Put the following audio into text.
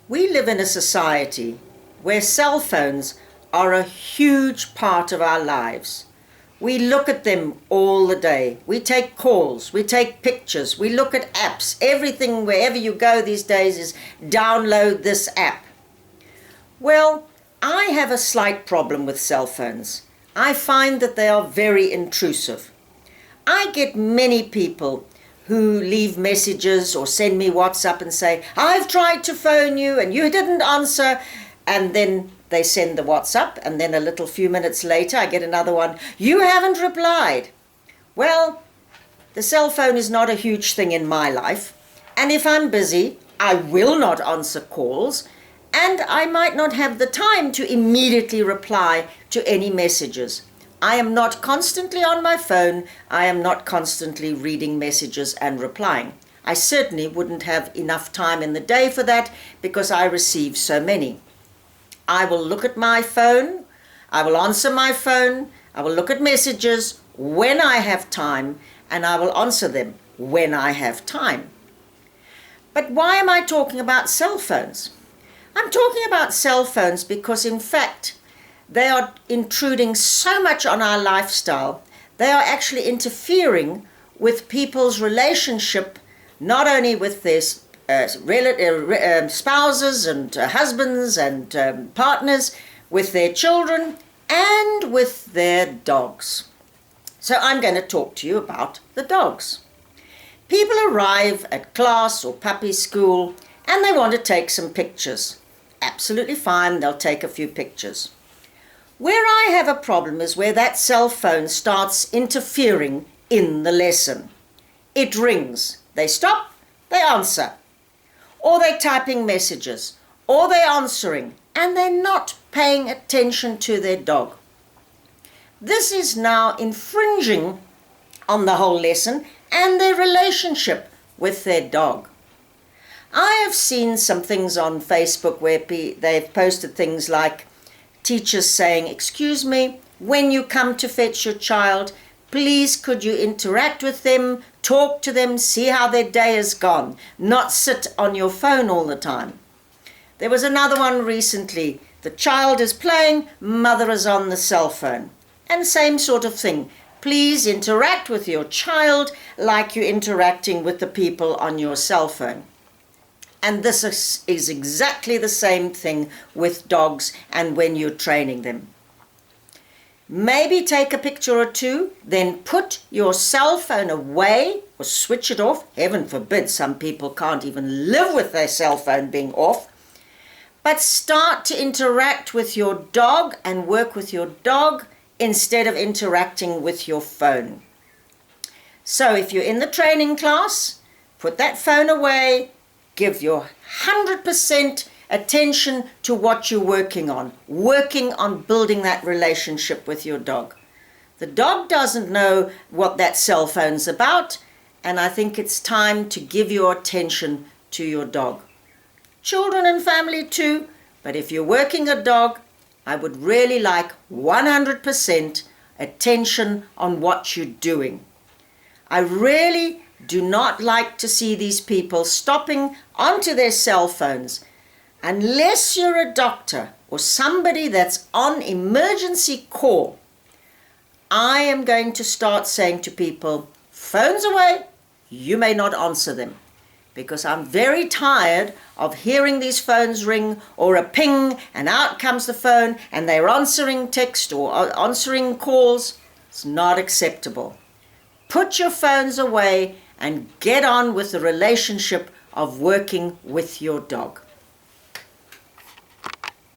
We live in a society where cell phones are a huge part of our lives. We look at them all the day. We take calls, we take pictures, we look at apps. Everything, wherever you go these days, is download this app. Well, I have a slight problem with cell phones. I find that they are very intrusive. I get many people who leave messages or send me WhatsApp and say, I've tried to phone you and you didn't answer. And then they send the WhatsApp, and then a little few minutes later I get another one, you haven't replied. Well, the cell phone is not a huge thing in my life, and if I'm busy, I will not answer calls, and I might not have the time to immediately reply to any messages. I am not constantly on my phone. I am not constantly reading messages and replying. I certainly wouldn't have enough time in the day for that because I receive so many. I will look at my phone, I will answer my phone, I will look at messages when I have time, and I will answer them when I have time. But why am I talking about cell phones? I'm talking about cell phones because, in fact, they are intruding so much on our lifestyle. They are actually interfering with people's relationship, not only with their spouses and husbands and partners, with their children and with their dogs. So I'm going to talk to you about the dogs. People arrive at class or puppy school and they want to take some pictures. Absolutely fine, they'll take a few pictures. Where I have a problem is where that cell phone starts interfering in the lesson. It rings, they stop, they answer. Or they're typing messages, or they're answering, and they're not paying attention to their dog. This is now infringing on the whole lesson and their relationship with their dog. I have seen some things on Facebook where they've posted things like teachers saying, excuse me, when you come to fetch your child, please could you interact with them, talk to them, see how their day has gone, not sit on your phone all the time. There was another one recently. The child is playing, mother is on the cell phone. And same sort of thing. Please interact with your child like you're interacting with the people on your cell phone. And this is exactly the same thing with dogs and when you're training them. Maybe take a picture or two, then put your cell phone away or switch it off. Heaven forbid, some people can't even live with their cell phone being off. But start to interact with your dog and work with your dog instead of interacting with your phone. So if you're in the training class, put that phone away, give your 100% attention to what you're working on building that relationship with your dog. The dog doesn't know what that cell phone's about, and I think it's time to give your attention to your dog. Children and family too, but if you're working a dog, I would really like 100% attention on what you're doing. I really do not like to see these people stopping onto their cell phones. Unless you're a doctor or somebody that's on emergency call, I am going to start saying to people, phones away, you may not answer them. Because I'm very tired of hearing these phones ring or a ping and out comes the phone and they're answering text or answering calls. It's not acceptable. Put your phones away and get on with the relationship of working with your dog.